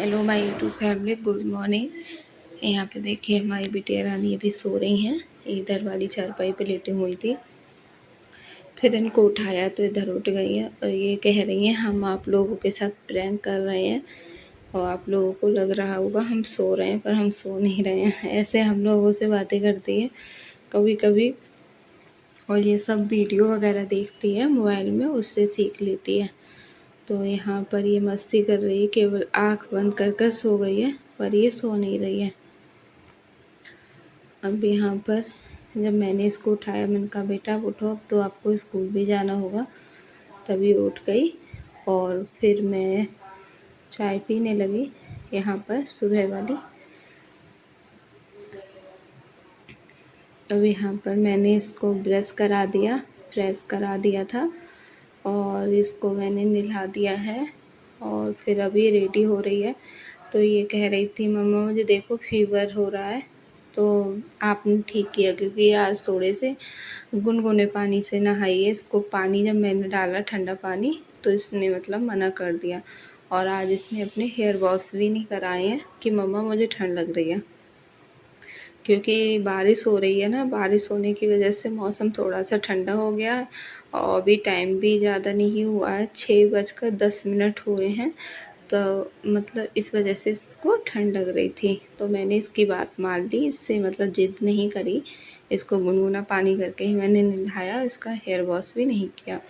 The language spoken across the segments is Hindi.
Hello my YouTube family, good morning. यहाँ पे देखिए हमारी बिटिया रानी अभी सो रही हैं। इधर वाली चारपाई पे लेटी हुई थी, फिर इनको उठाया तो इधर उठ गई हैं और ये कह रही हैं हम आप लोगों के साथ प्रैंक कर रहे हैं और आप लोगों को लग रहा होगा हम सो रहे हैं, पर हम सो नहीं रहे हैं। ऐसे हम लोगों से बातें करती है कभी कभी, और ये सब वीडियो वगैरह देखती है मोबाइल में, उससे सीख लेती है। तो यहाँ पर ये मस्ती कर रही है, केवल आँख बंद कर कर सो गई है, पर ये सो नहीं रही है। अब यहाँ पर जब मैंने इसको उठाया, मैंने कहा बेटा उठो, अब तो आपको स्कूल भी जाना होगा, तभी उठ गई। और फिर मैं चाय पीने लगी यहाँ पर सुबह वाली। अब यहाँ पर मैंने इसको ब्रश करा दिया, फ्रेश करा दिया था और इसको मैंने नहला दिया है और फिर अभी रेडी हो रही है। तो ये कह रही थी मम्मा मुझे देखो फीवर हो रहा है, तो आपने ठीक किया क्योंकि आज थोड़े से गुनगुने पानी से नहाई है। इसको पानी जब मैंने डाला ठंडा पानी तो इसने मतलब मना कर दिया, और आज इसने अपने हेयर वॉश भी नहीं कराए हैं कि मम्मा मुझे ठंड लग रही है। क्योंकि बारिश हो रही है ना, बारिश होने की वजह से मौसम थोड़ा सा ठंडा हो गया है और अभी टाइम भी ज़्यादा नहीं हुआ है, 6:10 हुए हैं। तो मतलब इस वजह से इसको ठंड लग रही थी, तो मैंने इसकी बात मान ली, इससे मतलब ज़िद नहीं करी। इसको गुनगुना पानी करके ही मैंने नहलाया, इसका हेयर वॉश भी नहीं किया।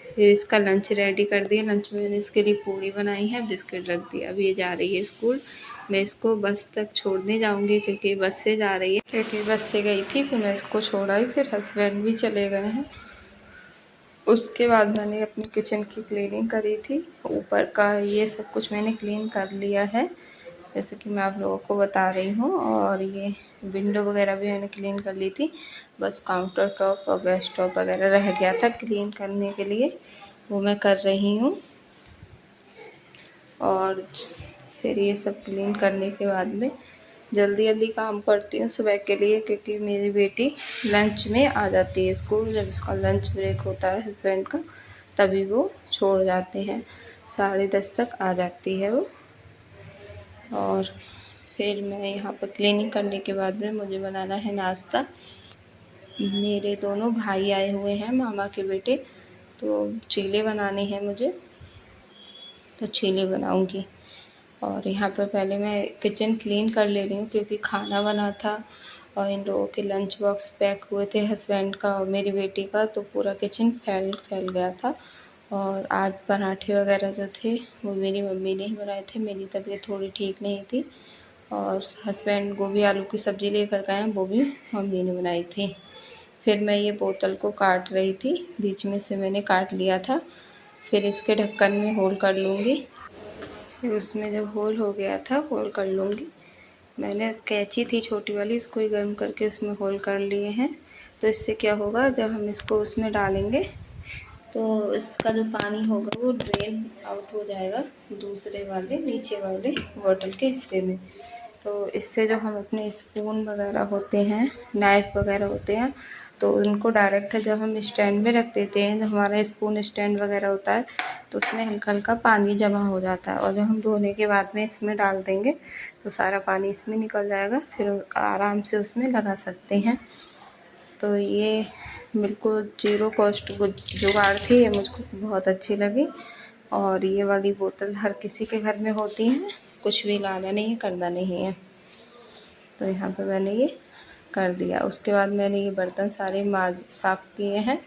फिर इसका लंच रेडी कर दिया। लंच में मैंने इसके लिए पूरी बनाई है, बिस्किट रख दिया। अब ये जा रही है स्कूल। मैं इसको बस तक छोड़ने जाऊंगी क्योंकि बस से जा रही है, क्योंकि बस से गई थी, फिर मैं इसको छोड़ आई, फिर हस्बैंड भी चले गए हैं। उसके बाद मैंने अपनी किचन की क्लीनिंग करी थी, ऊपर का ये सब कुछ मैंने क्लीन कर लिया है जैसे कि मैं आप लोगों को बता रही हूँ। और ये विंडो वगैरह भी मैंने क्लीन कर ली थी, बस काउंटर टॉप और गैस टॉप वगैरह रह गया था क्लीन करने के लिए, वो मैं कर रही हूँ। और फिर ये सब क्लीन करने के बाद में जल्दी जल्दी काम करती हूँ सुबह के लिए, क्योंकि मेरी बेटी लंच में आ जाती है स्कूल। जब इसका लंच ब्रेक होता है हस्बैंड का, तभी वो छोड़ जाते हैं, 10:30 तक आ जाती है वो। और फिर मैं यहाँ पर क्लीनिंग करने के बाद में मुझे बनाना है नाश्ता। मेरे दोनों भाई आए हुए हैं, मामा के बेटे, तो चीले बनाने हैं मुझे, तो चीले बनाऊंगी। और यहाँ पर पहले मैं किचन क्लीन कर ले रही हूँ क्योंकि खाना बना था और इन लोगों के लंच बॉक्स पैक हुए थे, हस्बैंड का और मेरी बेटी का, तो पूरा किचन फैल गया था। और आज पराठे वगैरह जो थे वो मेरी मम्मी ने ही बनाए थे, मेरी तबीयत थोड़ी ठीक नहीं थी। और हस्बैंड गोभी आलू की सब्ज़ी लेकर गए हैं, वो भी मम्मी ने बनाई थी। फिर मैं ये बोतल को काट रही थी, बीच में से मैंने काट लिया था। फिर इसके ढक्कन में होल कर लूँगी, फिर उसमें जब होल हो गया था होल कर लूँगी। मैंने कैंची थी छोटी वाली, इसको ही गर्म करके उसमें होल कर लिए हैं। तो इससे क्या होगा, जब हम इसको उसमें डालेंगे तो इसका जो पानी होगा वो ड्रेन आउट हो जाएगा दूसरे वाले नीचे वाले बॉटल के हिस्से में। तो इससे जो हम अपने स्पून वगैरह होते हैं, नाइफ़ वगैरह होते हैं, तो उनको डायरेक्ट जब हम स्टैंड में रख देते हैं, जब हमारा स्पून स्टैंड वगैरह होता है, तो उसमें हल्का हल्का पानी जमा हो जाता है। और जब हम धोने के बाद में इसमें डाल देंगे तो सारा पानी इसमें निकल जाएगा, फिर आराम से उसमें लगा सकते हैं। तो ये बिल्कुल ज़ीरो कॉस्ट जुगाड़ थी, ये मुझको बहुत अच्छी लगी। और ये वाली बोतल हर किसी के घर में होती है, कुछ भी लाना नहीं है, करना नहीं है। तो यहाँ पे मैंने ये कर दिया। उसके बाद मैंने ये बर्तन सारे साफ़ किए हैं।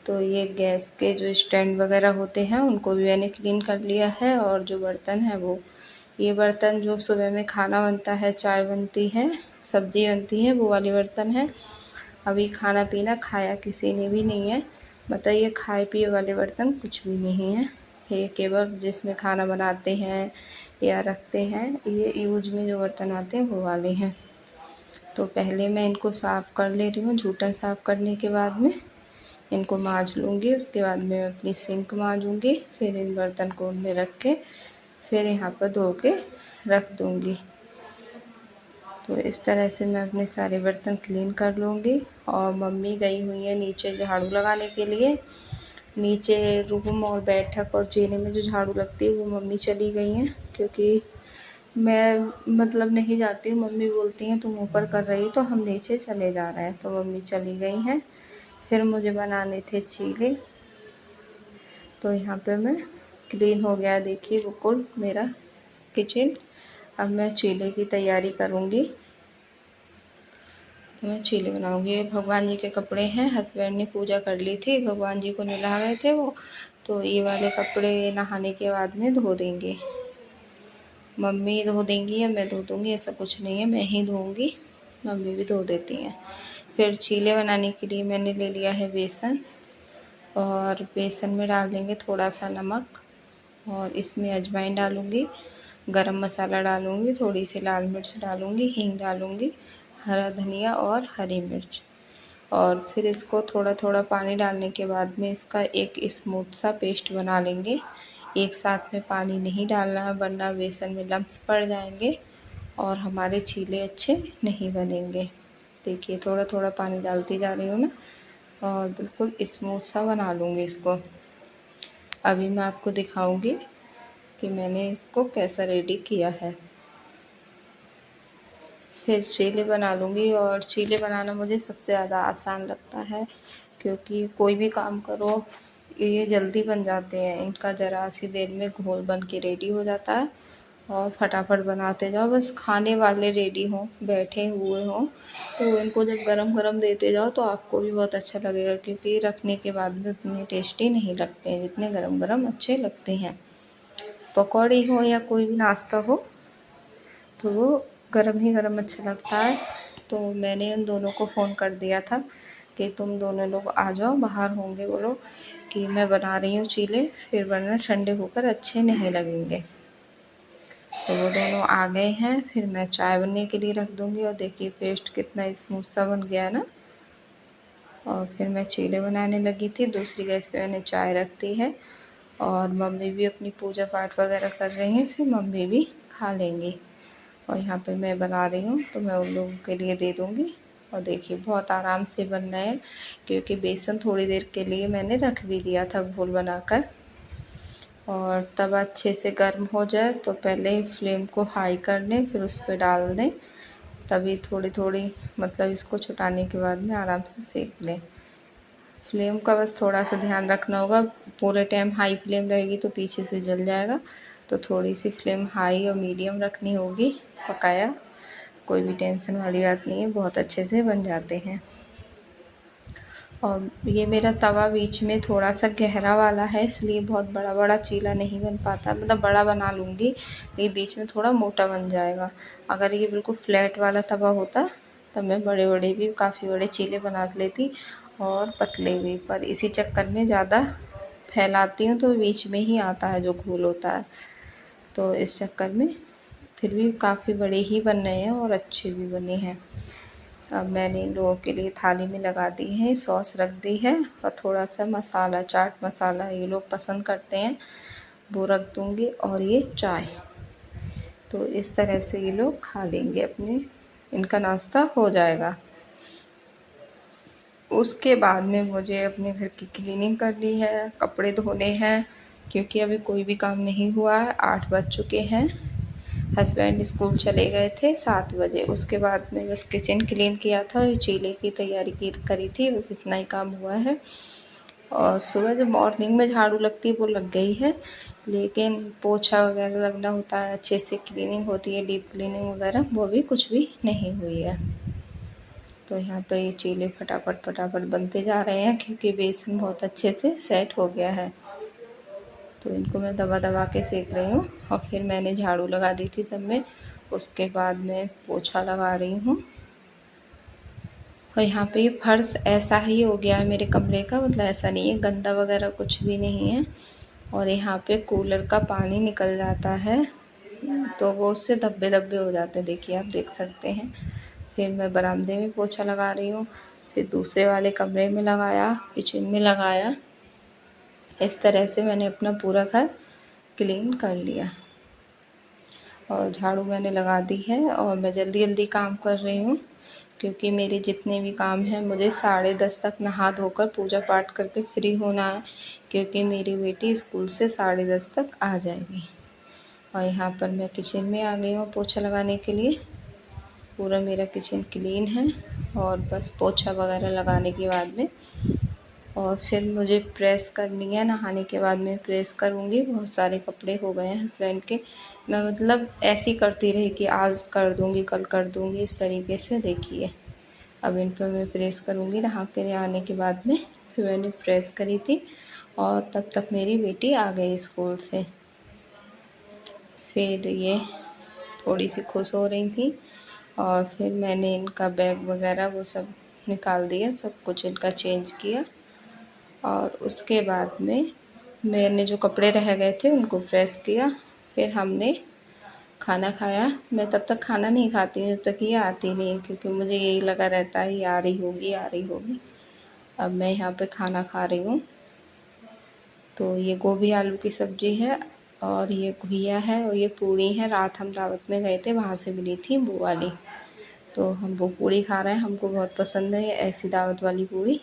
तो ये गैस के जो स्टैंड वगैरह होते हैं उनको भी मैंने क्लीन कर लिया है। और जो बर्तन है वो, ये बर्तन जो सुबह में खाना बनता है, चाय बनती है, सब्ज़ी बनती है, वो वाली बर्तन है। अभी खाना पीना खाया किसी ने भी नहीं है, मतलब ये खाए पिए वाले बर्तन कुछ भी नहीं है। ये केवल जिसमें खाना बनाते हैं या रखते हैं, ये यूज में जो बर्तन आते हैं वो वाले हैं। तो पहले मैं इनको साफ़ कर ले रही हूँ। जूठन साफ़ करने के बाद में इनको मांज लूँगी, उसके बाद में अपनी सिंक मांजूँगी, फिर इन बर्तन को उनमें रख के फिर यहाँ पर धो के रख दूँगी। तो इस तरह से मैं अपने सारे बर्तन क्लीन कर लूँगी। और मम्मी गई हुई है नीचे झाड़ू लगाने के लिए, नीचे रूम और बैठक और जीने में जो झाड़ू लगती है वो मम्मी चली गई हैं, क्योंकि मैं मतलब नहीं जाती हूँ। मम्मी बोलती हैं तुम ऊपर कर रही तो हम नीचे चले जा रहे हैं, तो मम्मी चली गई हैं। फिर मुझे बनाने थे चीले, तो यहाँ पे मैं क्लीन हो गया, देखिए बिल्कुल मेरा किचन। अब मैं चीले की तैयारी करूँगी, तो मैं चीले बनाऊँगी। ये भगवान जी के कपड़े हैं, हस्बैंड ने पूजा कर ली थी, भगवान जी को नहला गए थे वो, तो ये वाले कपड़े नहाने के बाद में धो देंगे। मम्मी धो देंगी या मैं धो दूँगी, ऐसा कुछ नहीं है, मैं ही धोऊँगी, मम्मी भी धो देती हैं। फिर चीले बनाने के लिए मैंने ले लिया है बेसन, और बेसन में डाल देंगे थोड़ा सा नमक, और इसमें अजवाइन डालूँगी, गरम मसाला डालूँगी, थोड़ी सी लाल मिर्च डालूँगी, हींग डालूँगी, हरा धनिया और हरी मिर्च। और फिर इसको थोड़ा थोड़ा पानी डालने के बाद में इसका एक स्मूथ सा पेस्ट बना लेंगे। एक साथ में पानी नहीं डालना है, वरना बेसन में लम्स पड़ जाएंगे और हमारे चीले अच्छे नहीं बनेंगे। देखिए थोड़ा थोड़ा पानी डालती जा रही हूँ मैं, और बिल्कुल स्मूथ सा बना लूँगी इसको। अभी मैं आपको दिखाऊँगी कि मैंने इसको कैसा रेडी किया है। फिर चीले बना लूँगी, और चीले बनाना मुझे सबसे ज़्यादा आसान लगता है, क्योंकि कोई भी काम करो ये जल्दी बन जाते हैं। इनका ज़रा सी देर में घोल बन के रेडी हो जाता है, और फटाफट बनाते जाओ, बस खाने वाले रेडी हों, बैठे हुए हों, तो इनको जब गरम गरम देते जाओ तो आपको भी बहुत अच्छा लगेगा, क्योंकि रखने के बाद में उतने टेस्टी नहीं लगते हैं जितने गरम गरम अच्छे लगते हैं। पकौड़ी हो या कोई भी नाश्ता हो तो वो गरम ही गरम अच्छा लगता है। तो मैंने उन दोनों को फ़ोन कर दिया था कि तुम दोनों लोग आ जाओ, बाहर होंगे वो लोग, कि मैं बना रही हूँ चीले, फिर वरना ठंडे होकर अच्छे नहीं लगेंगे। तो वो दोनों आ गए हैं, फिर मैं चाय बनने के लिए रख दूँगी। और देखिए पेस्ट कितना स्मूथ सा बन गया ना। और फिर मैं चीले बनाने लगी थी, दूसरी गैस पे मैंने चाय रख दी है, और मम्मी भी अपनी पूजा पाठ वगैरह कर रही हैं, फिर मम्मी भी खा लेंगी। और यहाँ पे मैं बना रही हूँ तो मैं उन लोगों के लिए दे दूँगी। और देखिए बहुत आराम से बन रहा है, क्योंकि बेसन थोड़ी देर के लिए मैंने रख भी दिया था घोल बनाकर। और तवा अच्छे से गर्म हो जाए तो पहले फ्लेम को हाई कर लें, फिर उस पर डाल दें, तभी थोड़ी थोड़ी मतलब इसको छुटाने के बाद में आराम से सेक लें। फ्लेम का बस थोड़ा सा ध्यान रखना होगा, पूरे टाइम हाई फ्लेम रहेगी तो पीछे से जल जाएगा, तो थोड़ी सी फ्लेम हाई और मीडियम रखनी होगी। पकाया कोई भी टेंशन वाली बात नहीं है, बहुत अच्छे से बन जाते हैं। और ये मेरा तवा बीच में थोड़ा सा गहरा वाला है, इसलिए बहुत बड़ा बड़ा चीला नहीं बन पाता, मतलब बड़ा बना लूँगी, ये बीच में थोड़ा मोटा बन जाएगा। अगर ये बिल्कुल फ्लैट वाला तवा होता तब मैं बड़े बड़े भी काफ़ी बड़े चीले बना लेती, और पतले भी, पर इसी चक्कर में ज़्यादा फैलाती हूँ तो बीच में ही आता है जो घोल होता है, तो इस चक्कर में फिर भी काफ़ी बड़े ही बन रहे हैं और अच्छे भी बने हैं। अब मैंने इन लोगों के लिए थाली में लगा दी है, सॉस रख दी है, और थोड़ा सा मसाला, चाट मसाला ये लोग पसंद करते हैं वो रख दूँगी, और ये चाय। तो इस तरह से ये लोग खा लेंगे, अपने इनका नाश्ता हो जाएगा। उसके बाद में मुझे अपने घर की क्लीनिंग करनी है, कपड़े धोने हैं, क्योंकि अभी कोई भी काम नहीं हुआ है। 8 बज चुके हैं, हस्बैंड स्कूल चले गए थे 7 बजे। उसके बाद में बस किचन क्लीन किया था, चीले की तैयारी करी थी, बस इतना ही काम हुआ है। और सुबह जब मॉर्निंग में झाड़ू लगती है वो लग गई है, लेकिन पोछा वगैरह लगना होता है, अच्छे से क्लीनिंग होती है, डीप क्लीनिंग वगैरह, वो भी कुछ भी नहीं हुई है। तो यहाँ पर ये चीले फटाफट फटाफट बनते जा रहे हैं, क्योंकि बेसन बहुत अच्छे से सेट हो गया है। तो इनको मैं दबा दबा के सेक रही हूँ, और फिर मैंने झाड़ू लगा दी थी सब में, उसके बाद मैं पोछा लगा रही हूँ। और यहाँ पे फर्श ऐसा ही हो गया है मेरे कमरे का, मतलब ऐसा नहीं है गंदा वगैरह कुछ भी नहीं है। और यहाँ पे कूलर का पानी निकल जाता है तो वो उससे धब्बे धब्बे हो जाते हैं, देखिए आप देख सकते हैं। फिर मैं बरामदे में पोछा लगा रही हूँ, फिर दूसरे वाले कमरे में लगाया, किचन में लगाया। इस तरह से मैंने अपना पूरा घर क्लीन कर लिया, और झाड़ू मैंने लगा दी है, और मैं जल्दी जल्दी काम कर रही हूँ, क्योंकि मेरे जितने भी काम हैं मुझे 10:30 तक नहा धोकर पूजा पाठ करके फ्री होना है, क्योंकि मेरी बेटी स्कूल से 10:30 तक आ जाएगी। और यहाँ पर मैं किचन में आ गई हूँ पोछा लगाने के लिए। पूरा मेरा किचन क्लीन है और बस पोछा वगैरह लगाने के बाद में और फिर मुझे प्रेस करनी है। नहाने के बाद में प्रेस करूँगी। बहुत सारे कपड़े हो गए हैं हस्बैंड के। मैं मतलब ऐसे ही करती रही कि आज कर दूँगी, कल कर दूँगी, इस तरीके से। देखिए अब इन पर मैं प्रेस करूँगी। नहा के आने के बाद में फिर मैंने प्रेस करी थी और तब तक मेरी बेटी आ गई स्कूल से। फिर ये थोड़ी सी खुश हो रही थी और फिर मैंने इनका बैग वगैरह वो सब निकाल दिया, सब कुछ इनका चेंज किया और उसके बाद में मैंने जो कपड़े रह गए थे उनको प्रेस किया। फिर हमने खाना खाया। मैं तब तक खाना नहीं खाती हूँ जब तक ये आती नहीं है, क्योंकि मुझे यही लगा रहता है ये आ रही होगी, आ रही होगी। अब मैं यहाँ पे खाना खा रही हूँ। तो ये गोभी आलू की सब्ज़ी है और ये घुइया है और ये पूड़ी है। रात हम दावत में गए थे, वहाँ से मिली थी वो वाली, तो हम वो पूड़ी खा रहे हैं। हमको बहुत पसंद है ऐसी दावत वाली पूड़ी।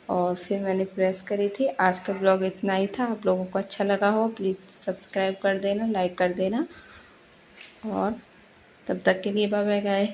और फिर मैंने प्रेस करी थी। आज का ब्लॉग इतना ही था। आप लोगों को अच्छा लगा हो प्लीज़ सब्सक्राइब कर देना, लाइक कर देना और तब तक के लिए बाय बाय गाय।